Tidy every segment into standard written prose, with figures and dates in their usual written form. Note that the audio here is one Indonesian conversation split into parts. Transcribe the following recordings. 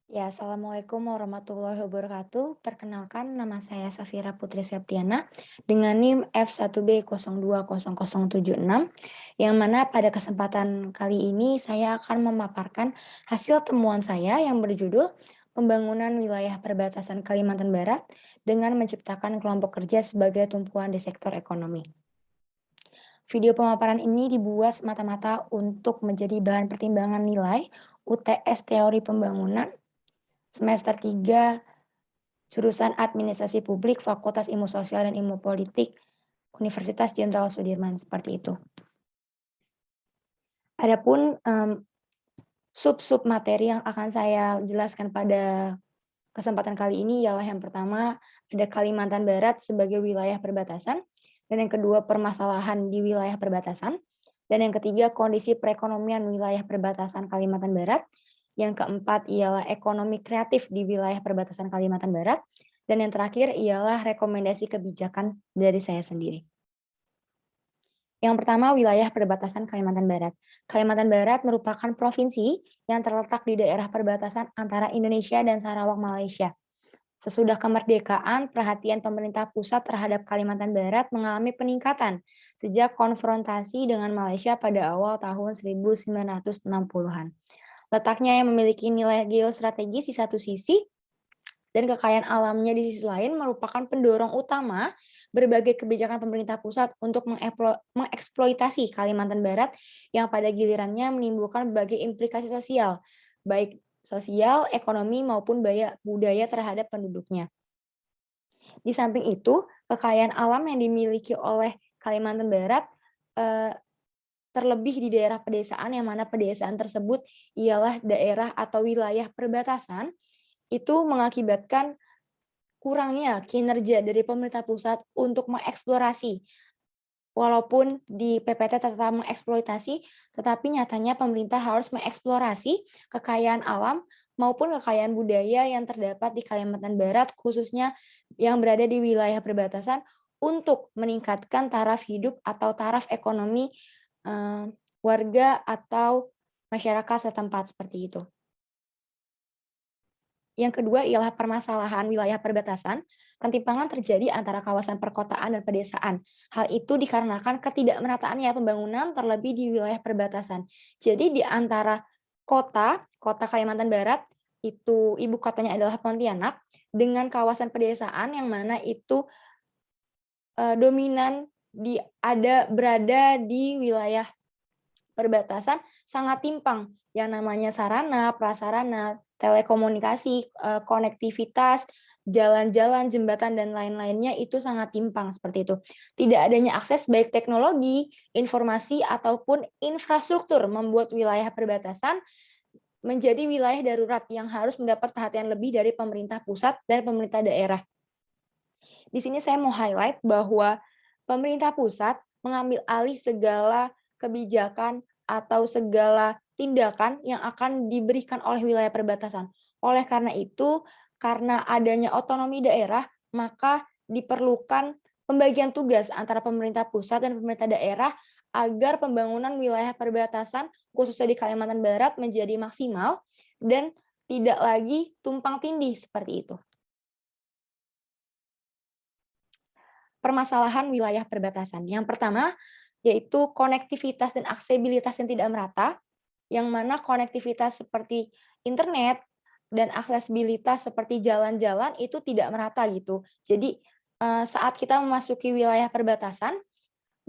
Ya, Assalamualaikum warahmatullahi wabarakatuh. Perkenalkan, nama saya Safira Putri Septiana dengan NIM F1B020076, yang mana pada kesempatan kali ini saya akan memaparkan hasil temuan saya yang berjudul Pembangunan Wilayah Perbatasan Kalimantan Barat dengan menciptakan kelompok kerja sebagai tumpuan di sektor ekonomi. Video pemaparan ini dibuat semata-mata untuk menjadi bahan pertimbangan nilai UTS Teori Pembangunan semester 3 jurusan Administrasi Publik, Fakultas Ilmu Sosial dan Ilmu Politik, Universitas Jenderal Sudirman, seperti itu. Adapun sub-sub materi yang akan saya jelaskan pada kesempatan kali ini ialah yang pertama, ada Kalimantan Barat sebagai wilayah perbatasan, dan yang kedua permasalahan di wilayah perbatasan, dan yang ketiga kondisi perekonomian wilayah perbatasan Kalimantan Barat, yang keempat ialah ekonomi kreatif di wilayah perbatasan Kalimantan Barat, dan yang terakhir ialah rekomendasi kebijakan dari saya sendiri. Yang pertama, wilayah perbatasan Kalimantan Barat. Kalimantan Barat merupakan provinsi yang terletak di daerah perbatasan antara Indonesia dan Sarawak, Malaysia. Sesudah kemerdekaan, perhatian pemerintah pusat terhadap Kalimantan Barat mengalami peningkatan sejak konfrontasi dengan Malaysia pada awal tahun 1960-an. Letaknya yang memiliki nilai geostrategis di satu sisi dan kekayaan alamnya di sisi lain merupakan pendorong utama berbagai kebijakan pemerintah pusat untuk mengeksploitasi Kalimantan Barat yang pada gilirannya menimbulkan berbagai implikasi sosial, baik sosial, ekonomi, maupun budaya terhadap penduduknya. Di samping itu, kekayaan alam yang dimiliki oleh Kalimantan Barat eh, terlebih di daerah pedesaan, yang mana pedesaan tersebut ialah daerah atau wilayah perbatasan, itu mengakibatkan kurangnya kinerja dari pemerintah pusat untuk mengeksplorasi. Walaupun di PPT tetap mengeksploitasi, tetapi nyatanya pemerintah harus mengeksplorasi kekayaan alam maupun kekayaan budaya yang terdapat di Kalimantan Barat, khususnya yang berada di wilayah perbatasan, untuk meningkatkan taraf hidup atau taraf ekonomi warga atau masyarakat setempat, seperti itu. Yang kedua ialah permasalahan wilayah perbatasan. Ketimpangan terjadi antara kawasan perkotaan dan pedesaan. Hal itu dikarenakan ketidakmerataannya pembangunan terlebih di wilayah perbatasan. Jadi di antara kota Kalimantan Barat, itu ibu kotanya adalah Pontianak, dengan kawasan pedesaan yang mana itu dominan berada di wilayah perbatasan, sangat timpang. Yang namanya sarana, prasarana, telekomunikasi, konektivitas, jalan-jalan, jembatan, dan lain-lainnya itu sangat timpang seperti itu. Tidak adanya akses baik teknologi, informasi, ataupun infrastruktur membuat wilayah perbatasan menjadi wilayah darurat yang harus mendapat perhatian lebih dari pemerintah pusat dan pemerintah daerah. Di sini saya mau highlight bahwa pemerintah pusat mengambil alih segala kebijakan atau segala tindakan yang akan diberikan oleh wilayah perbatasan. Oleh karena itu, karena adanya otonomi daerah, maka diperlukan pembagian tugas antara pemerintah pusat dan pemerintah daerah agar pembangunan wilayah perbatasan, khususnya di Kalimantan Barat, menjadi maksimal dan tidak lagi tumpang tindih seperti itu. Permasalahan wilayah perbatasan. Yang pertama, yaitu konektivitas dan aksesibilitas yang tidak merata, yang mana konektivitas seperti internet dan aksesibilitas seperti jalan-jalan itu tidak merata gitu. Jadi saat kita memasuki wilayah perbatasan,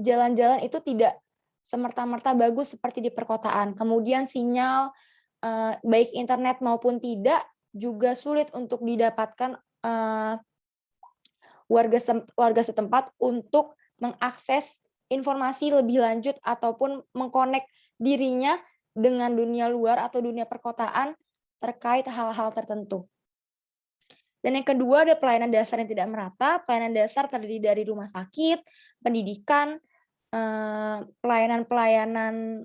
jalan-jalan itu tidak semerta-merta bagus seperti di perkotaan. Kemudian sinyal baik internet maupun tidak juga sulit untuk didapatkan warga setempat untuk mengakses informasi lebih lanjut ataupun mengkonek dirinya dengan dunia luar atau dunia perkotaan terkait hal-hal tertentu. Dan yang kedua ada pelayanan dasar yang tidak merata. Pelayanan dasar terdiri dari rumah sakit, pendidikan, pelayanan-pelayanan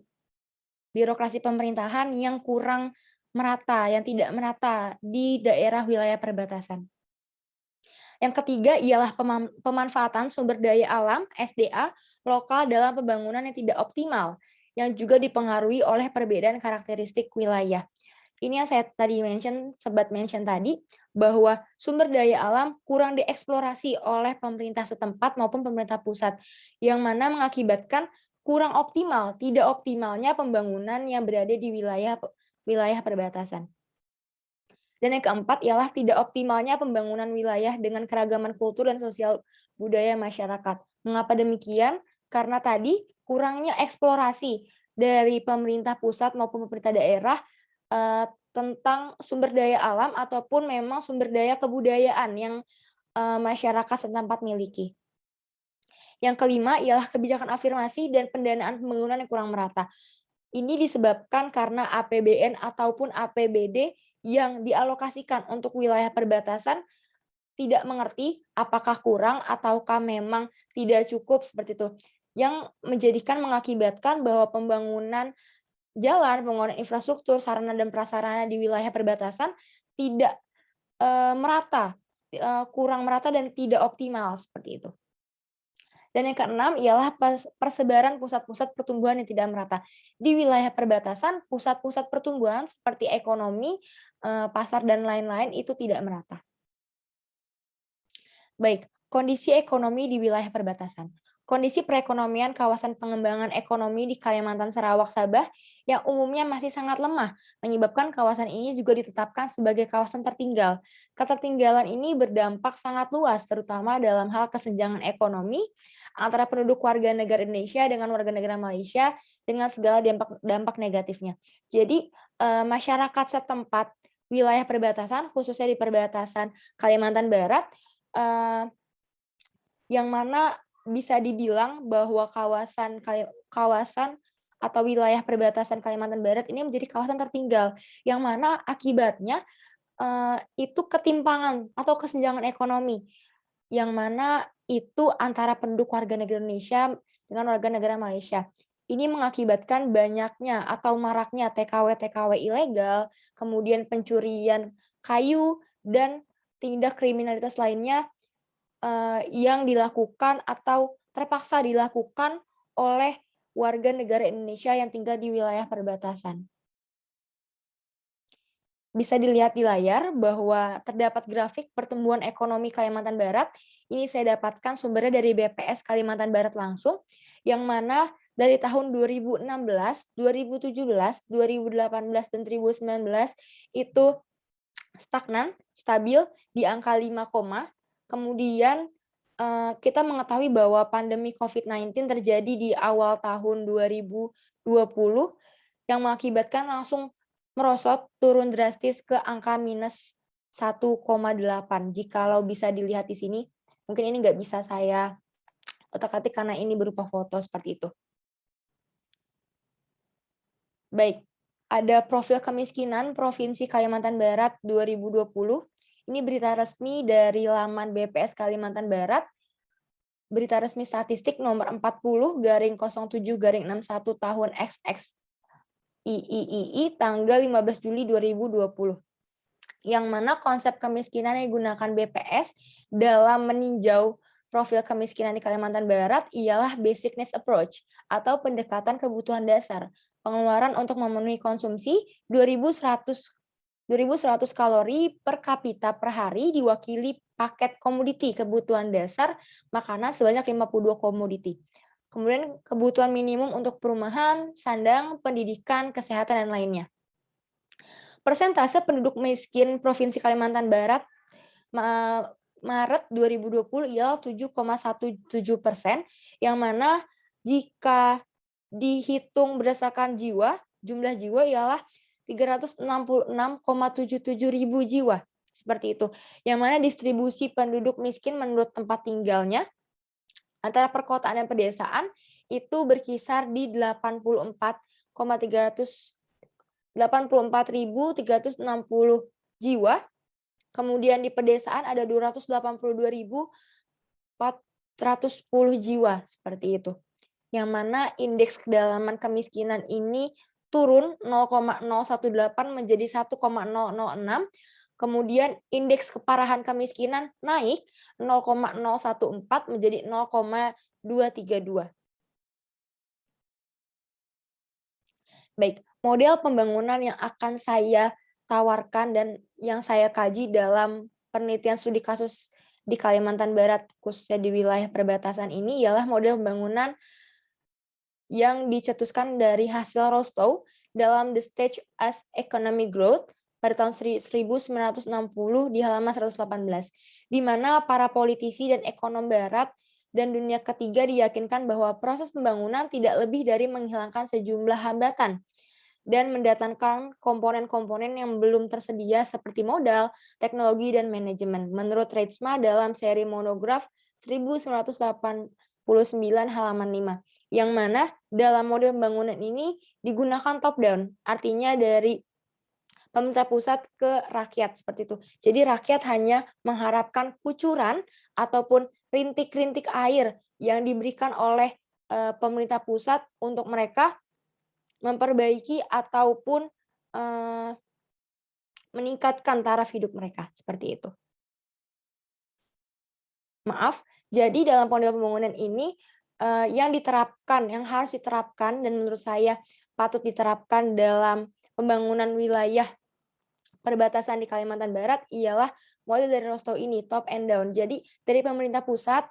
birokrasi pemerintahan yang kurang merata, yang tidak merata di daerah wilayah perbatasan. Yang ketiga ialah pemanfaatan sumber daya alam (SDA) lokal dalam pembangunan yang tidak optimal, yang juga dipengaruhi oleh perbedaan karakteristik wilayah. ini yang saya tadi sempat mention tadi, bahwa sumber daya alam kurang dieksplorasi oleh pemerintah setempat maupun pemerintah pusat, yang mana mengakibatkan kurang optimal, tidak optimalnya pembangunan yang berada di wilayah wilayah perbatasan. Dan yang keempat ialah tidak optimalnya pembangunan wilayah dengan keragaman kultur dan sosial budaya masyarakat. Mengapa demikian? Karena tadi kurangnya eksplorasi dari pemerintah pusat maupun pemerintah daerah tentang sumber daya alam ataupun memang sumber daya kebudayaan yang masyarakat setempat miliki. Yang kelima ialah kebijakan afirmasi dan pendanaan pembangunan yang kurang merata. Ini disebabkan karena APBN ataupun APBD yang dialokasikan untuk wilayah perbatasan tidak mengerti apakah kurang ataukah memang tidak cukup seperti itu. Yang mengakibatkan bahwa pembangunan jalan, pembangunan infrastruktur, sarana dan prasarana di wilayah perbatasan tidak merata, kurang merata dan tidak optimal seperti itu. Dan yang keenam ialah persebaran pusat-pusat pertumbuhan yang tidak merata. Di wilayah perbatasan, pusat-pusat pertumbuhan seperti ekonomi, pasar, dan lain-lain itu tidak merata. Baik, kondisi ekonomi di wilayah perbatasan. Kondisi perekonomian kawasan pengembangan ekonomi di Kalimantan, Sarawak, Sabah yang umumnya masih sangat lemah, menyebabkan kawasan ini juga ditetapkan sebagai kawasan tertinggal. Ketertinggalan ini berdampak sangat luas, terutama dalam hal kesenjangan ekonomi antara penduduk warga negara Indonesia dengan warga negara Malaysia dengan segala dampak negatifnya. Jadi, masyarakat setempat wilayah perbatasan, khususnya di perbatasan Kalimantan Barat, yang mana bisa dibilang bahwa kawasan atau wilayah perbatasan Kalimantan Barat ini menjadi kawasan tertinggal, yang mana akibatnya itu ketimpangan atau kesenjangan ekonomi, yang mana itu antara penduduk warga negara Indonesia dengan warga negara Malaysia. Ini mengakibatkan banyaknya atau maraknya TKW-TKW ilegal, kemudian pencurian kayu, dan tindak kriminalitas lainnya yang dilakukan atau terpaksa dilakukan oleh warga negara Indonesia yang tinggal di wilayah perbatasan. Bisa dilihat di layar bahwa terdapat grafik pertumbuhan ekonomi Kalimantan Barat. Ini saya dapatkan sumbernya dari BPS Kalimantan Barat langsung, yang mana dari tahun 2016, 2017, 2018, dan 2019 itu stagnan, stabil di angka 5, kemudian kita mengetahui bahwa pandemi COVID-19 terjadi di awal tahun 2020 yang mengakibatkan langsung merosot turun drastis ke angka minus 1,8. Jikalau bisa dilihat di sini, mungkin ini nggak bisa saya otak-atik karena ini berupa foto seperti itu. Baik, ada profil kemiskinan Provinsi Kalimantan Barat 2020. Ini berita resmi dari laman BPS Kalimantan Barat. Berita resmi statistik nomor 40/07/61 tahun XX III tanggal 15 Juli 2020. Yang mana konsep kemiskinan yang digunakan BPS dalam meninjau profil kemiskinan di Kalimantan Barat ialah basic needs approach atau pendekatan kebutuhan dasar. Pengeluaran untuk memenuhi konsumsi 2.100 kalori per kapita per hari diwakili paket komoditi kebutuhan dasar makanan sebanyak 52 komoditi. Kemudian kebutuhan minimum untuk perumahan, sandang, pendidikan, kesehatan, dan lainnya. Persentase penduduk miskin Provinsi Kalimantan Barat Maret 2020 ialah 7,17%, yang mana jika dihitung berdasarkan jumlah jiwa ialah 366,77 ribu jiwa. Seperti itu. Yang mana distribusi penduduk miskin menurut tempat tinggalnya antara perkotaan dan pedesaan itu berkisar di 84.360 jiwa. Kemudian di pedesaan ada 282.410 jiwa seperti itu. Yang mana indeks kedalaman kemiskinan ini turun 0,018 menjadi 1,006. Kemudian indeks keparahan kemiskinan naik 0,014 menjadi 0,232. Baik, model pembangunan yang akan saya tawarkan dan yang saya kaji dalam penelitian studi kasus di Kalimantan Barat, khususnya di wilayah perbatasan ini, ialah model pembangunan yang dicetuskan dari hasil Rostow dalam The Stage as Economic Growth pada tahun 1960 di halaman 118, di mana para politisi dan ekonom Barat dan dunia ketiga diyakinkan bahwa proses pembangunan tidak lebih dari menghilangkan sejumlah hambatan dan mendatangkan komponen-komponen yang belum tersedia seperti modal, teknologi, dan manajemen. Menurut Reitsma dalam seri monograf 1989 halaman 5, yang mana dalam model pembangunan ini digunakan top down, artinya dari pemerintah pusat ke rakyat seperti itu. Jadi rakyat hanya mengharapkan kucuran ataupun rintik-rintik air yang diberikan oleh pemerintah pusat untuk mereka memperbaiki ataupun meningkatkan taraf hidup mereka, seperti itu. Maaf, jadi dalam model pembangunan ini yang diterapkan, yang harus diterapkan dan menurut saya patut diterapkan dalam pembangunan wilayah perbatasan di Kalimantan Barat ialah model dari Rostow ini, top and down. Jadi dari pemerintah pusat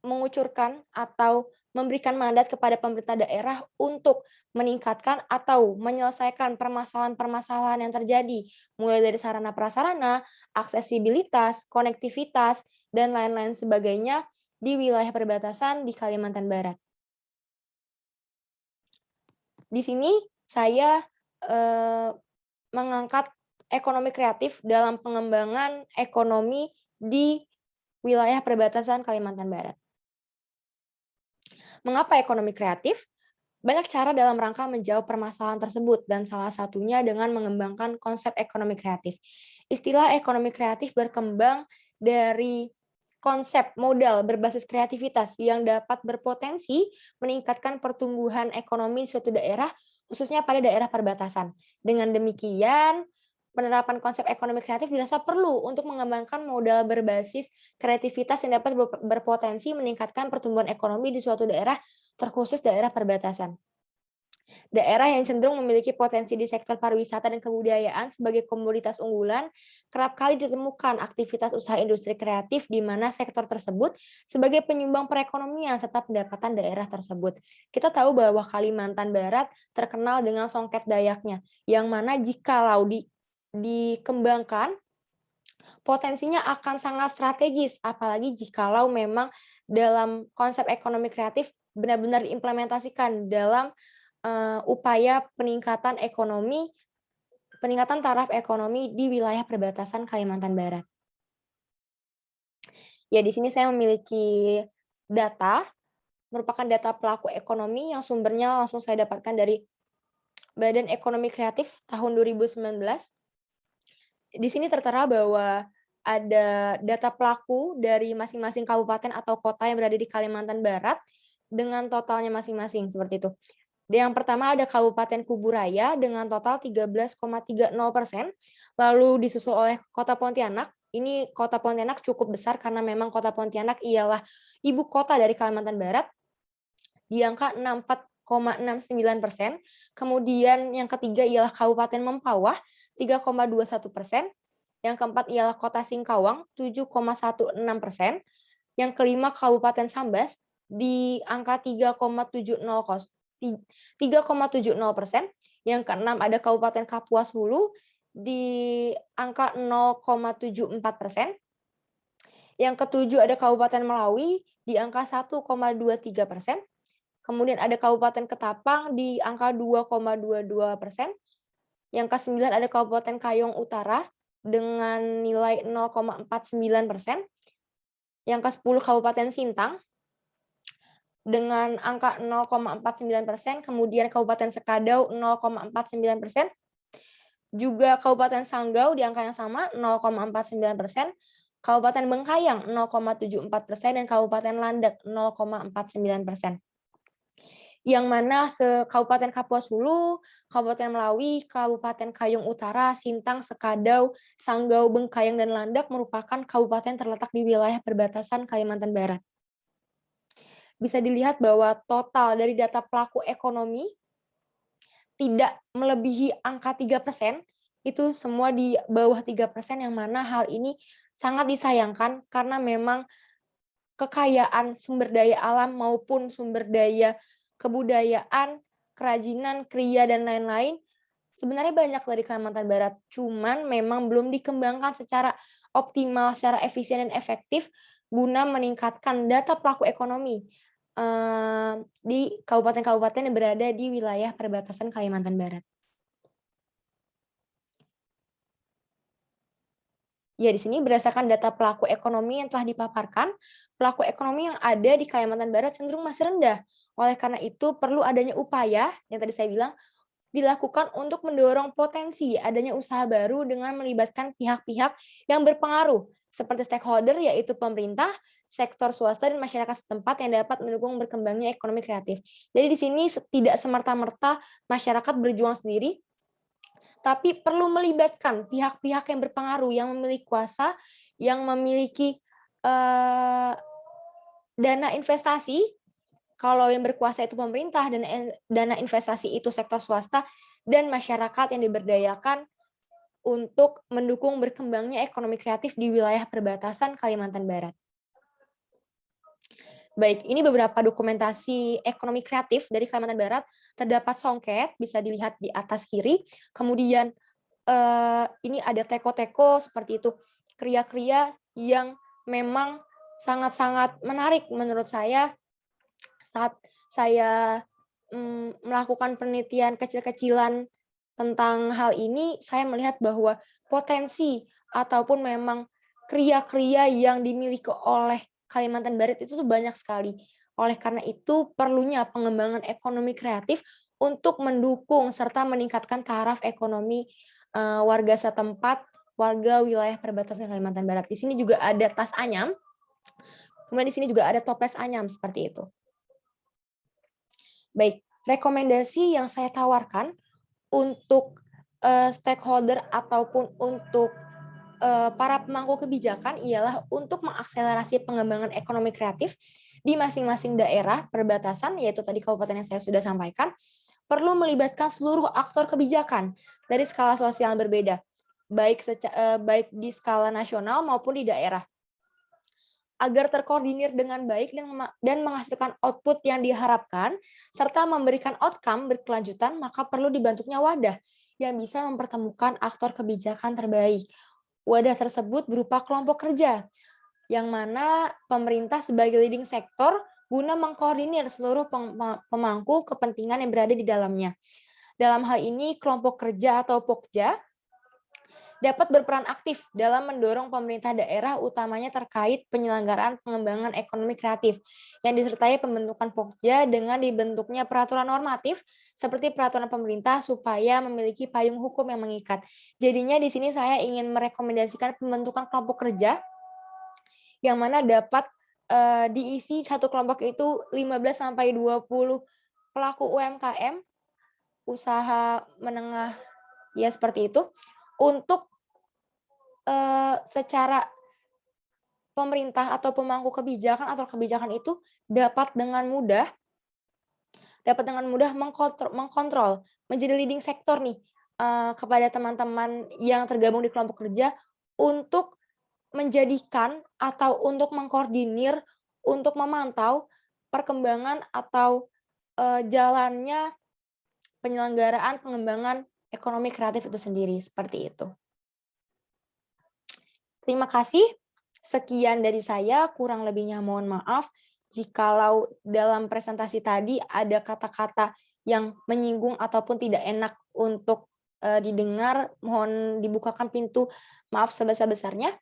mengucurkan atau memberikan mandat kepada pemerintah daerah untuk meningkatkan atau menyelesaikan permasalahan-permasalahan yang terjadi, mulai dari sarana prasarana, aksesibilitas, konektivitas, dan lain-lain sebagainya di wilayah perbatasan di Kalimantan Barat. Di sini saya mengangkat ekonomi kreatif dalam pengembangan ekonomi di wilayah perbatasan Kalimantan Barat. Mengapa ekonomi kreatif? Banyak cara dalam rangka menjawab permasalahan tersebut, dan salah satunya dengan mengembangkan konsep ekonomi kreatif. Istilah ekonomi kreatif berkembang dari konsep modal berbasis kreativitas yang dapat berpotensi meningkatkan pertumbuhan ekonomi di suatu daerah, khususnya pada daerah perbatasan. Dengan demikian, penerapan konsep ekonomi kreatif dirasa perlu untuk mengembangkan modal berbasis kreativitas yang dapat berpotensi meningkatkan pertumbuhan ekonomi di suatu daerah, terkhusus daerah perbatasan. Daerah yang cenderung memiliki potensi di sektor pariwisata dan kebudayaan sebagai komoditas unggulan, kerap kali ditemukan aktivitas usaha industri kreatif di mana sektor tersebut sebagai penyumbang perekonomian serta pendapatan daerah tersebut. Kita tahu bahwa Kalimantan Barat terkenal dengan songket Dayaknya, yang mana jikalau dikembangkan, potensinya akan sangat strategis, apalagi jikalau memang dalam konsep ekonomi kreatif benar-benar diimplementasikan dalam upaya peningkatan taraf ekonomi di wilayah perbatasan Kalimantan Barat. Ya, di sini saya memiliki data, merupakan data pelaku ekonomi yang sumbernya langsung saya dapatkan dari Badan Ekonomi Kreatif tahun 2019. Di sini tertera bahwa ada data pelaku dari masing-masing kabupaten atau kota yang berada di Kalimantan Barat dengan totalnya masing-masing, seperti itu. Yang pertama ada Kabupaten Kuburaya dengan total 13,30%, lalu disusul oleh Kota Pontianak. Ini Kota Pontianak cukup besar karena memang Kota Pontianak ialah ibu kota dari Kalimantan Barat, di angka 64,69%. Kemudian yang ketiga ialah Kabupaten Mempawah, 3,21%. Yang keempat ialah Kota Singkawang, 7,16%. Yang kelima Kabupaten Sambas di angka 3,70%. Yang keenam ada Kabupaten Kapuas Hulu di angka 0,74%. Yang ketujuh ada Kabupaten Melawi di angka 1,23%. Kemudian ada Kabupaten Ketapang di angka 2,22%. Yang ke-9 ada Kabupaten Kayong Utara dengan nilai 0,49%. Yang ke-10 Kabupaten Sintang dengan angka 0,49%, kemudian Kabupaten Sekadau 0,49%, juga Kabupaten Sanggau di angka yang sama 0,49%, Kabupaten Bengkayang 0,74%, dan Kabupaten Landak 0,49%. Yang mana Kabupaten Kapuas Hulu, Kabupaten Melawi, Kabupaten Kayong Utara, Sintang, Sekadau, Sanggau, Bengkayang, dan Landak merupakan kabupaten terletak di wilayah perbatasan Kalimantan Barat. Bisa dilihat bahwa total dari data pelaku ekonomi tidak melebihi angka 3%, itu semua di bawah 3%, yang mana hal ini sangat disayangkan karena memang kekayaan sumber daya alam maupun sumber daya kebudayaan, kerajinan, kriya, dan lain-lain sebenarnya banyak dari Kalimantan Barat. Cuman memang belum dikembangkan secara optimal, secara efisien dan efektif guna meningkatkan data pelaku ekonomi di kabupaten-kabupaten yang berada di wilayah perbatasan Kalimantan Barat. Ya, di sini berdasarkan data pelaku ekonomi yang telah dipaparkan, pelaku ekonomi yang ada di Kalimantan Barat cenderung masih rendah. Oleh karena itu, perlu adanya upaya yang tadi saya bilang dilakukan untuk mendorong potensi adanya usaha baru dengan melibatkan pihak-pihak yang berpengaruh seperti stakeholder, yaitu pemerintah, sektor swasta, dan masyarakat setempat yang dapat mendukung berkembangnya ekonomi kreatif. Jadi di sini tidak semerta-merta masyarakat berjuang sendiri, tapi perlu melibatkan pihak-pihak yang berpengaruh, yang memiliki kuasa, yang memiliki dana investasi. Kalau yang berkuasa itu pemerintah, dan dana investasi itu sektor swasta, dan masyarakat yang diberdayakan untuk mendukung berkembangnya ekonomi kreatif di wilayah perbatasan Kalimantan Barat. Baik, ini beberapa dokumentasi ekonomi kreatif dari Kalimantan Barat. Terdapat songket, bisa dilihat di atas kiri. Kemudian ini ada teko-teko seperti itu, kriya-kriya yang memang sangat-sangat menarik menurut saya saat saya melakukan penelitian kecil-kecilan tentang hal ini. Saya melihat bahwa potensi ataupun memang kriya-kriya yang dimiliki oleh Kalimantan Barat itu tuh banyak sekali. Oleh karena itu, perlunya pengembangan ekonomi kreatif untuk mendukung serta meningkatkan taraf ekonomi warga setempat, warga wilayah perbatasan Kalimantan Barat. Di sini juga ada tas anyam, kemudian di sini juga ada toples anyam seperti itu. Baik, rekomendasi yang saya tawarkan untuk stakeholder ataupun untuk para pemangku kebijakan ialah untuk mengakselerasi pengembangan ekonomi kreatif di masing-masing daerah perbatasan, yaitu tadi kabupaten yang saya sudah sampaikan, perlu melibatkan seluruh aktor kebijakan dari skala sosial yang berbeda, baik di skala nasional maupun di daerah, agar terkoordinir dengan baik dan menghasilkan output yang diharapkan, serta memberikan outcome berkelanjutan, maka perlu dibentuknya wadah yang bisa mempertemukan aktor kebijakan terbaik. Wadah tersebut berupa kelompok kerja, yang mana pemerintah sebagai leading sektor guna mengkoordinir seluruh pemangku kepentingan yang berada di dalamnya. Dalam hal ini, kelompok kerja atau Pokja dapat berperan aktif dalam mendorong pemerintah daerah, utamanya terkait penyelenggaraan pengembangan ekonomi kreatif, yang disertai pembentukan Pokja dengan dibentuknya peraturan normatif seperti peraturan pemerintah supaya memiliki payung hukum yang mengikat. Jadinya di sini saya ingin merekomendasikan pembentukan kelompok kerja yang mana dapat diisi satu kelompok itu 15 sampai 20 pelaku UMKM, usaha menengah, ya seperti itu, untuk secara pemerintah atau pemangku kebijakan atau kebijakan itu dapat dengan mudah mengkontrol, menjadi leading sektor nih, kepada teman-teman yang tergabung di kelompok kerja untuk menjadikan atau untuk mengkoordinir, untuk memantau perkembangan atau jalannya penyelenggaraan pengembangan ekonomi kreatif itu sendiri, seperti itu. Terima kasih. Sekian dari saya, kurang lebihnya mohon maaf jikalau dalam presentasi tadi ada kata-kata yang menyinggung ataupun tidak enak untuk didengar, mohon dibukakan pintu maaf sebesar-besarnya.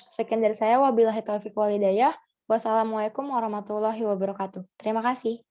Sekian dari saya, wabillahi taufiq wal hidayah. Wassalamualaikum warahmatullahi wabarakatuh. Terima kasih.